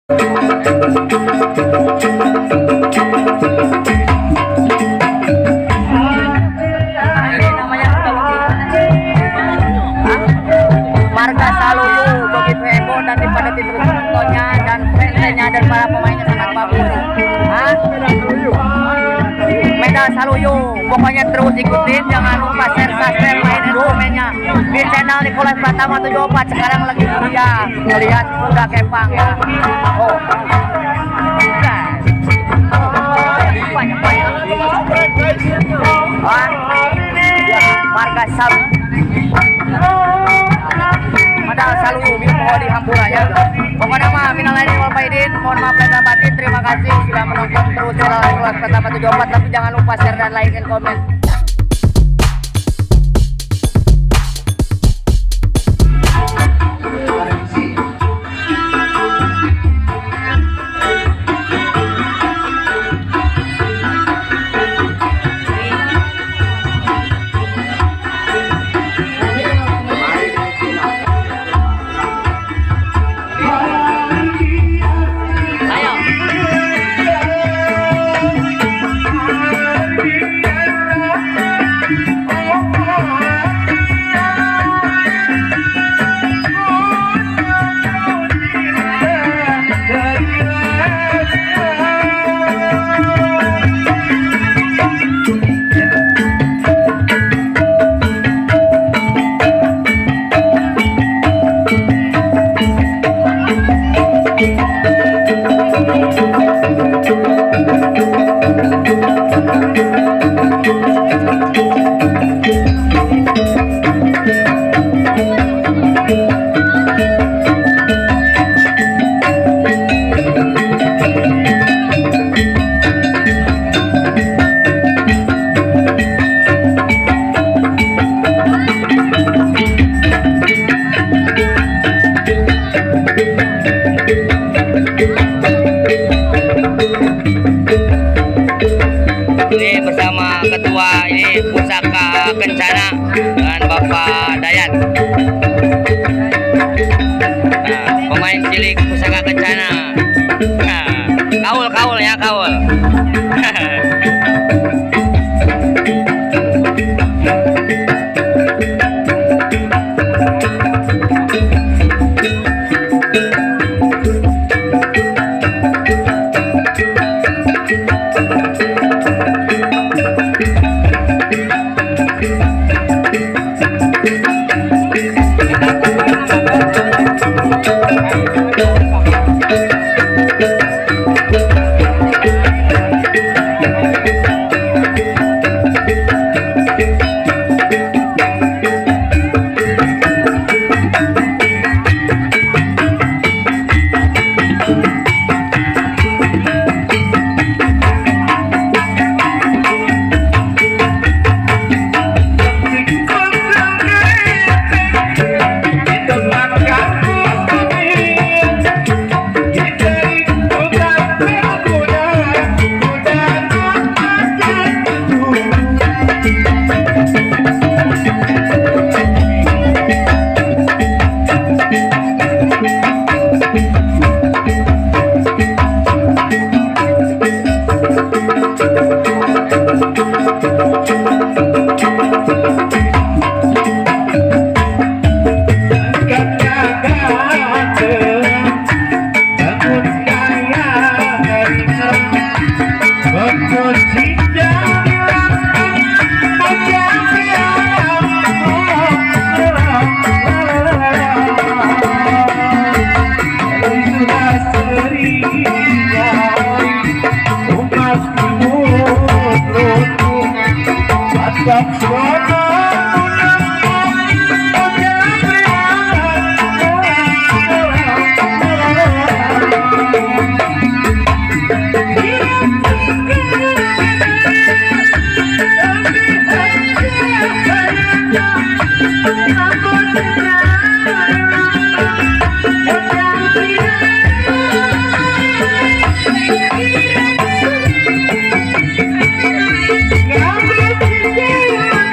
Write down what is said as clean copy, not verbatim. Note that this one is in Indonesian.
Marga Saluyu begitu heboh dan dipadati terus penontonnya dan fansnya dan para pemainnya sangat bagus. Medal Saluyu, pokoknya terus ikutin, jangan lupa share, subscribe, mainin komennya di channel Nicholas Pratama 74. Sekarang lagi kuliah, melihat kuda kepang ya. Oh, banyak. Marga Saluyu. Medal Saluyu mau di Hampura ya. Pokoknya mah minal aidin wal faidin, mohon maaf lahir dan batin. Terima kasih sudah menonton terus channel Nicholas Pratama 74. Tapi jangan lupa share dan like dan komen. Ini bersama ketua ini Pusaka Kencana dan Bapak Dayat. Nah, pemain cilik Pusaka Kencana. Nah, kaul ya kaul. Yeah.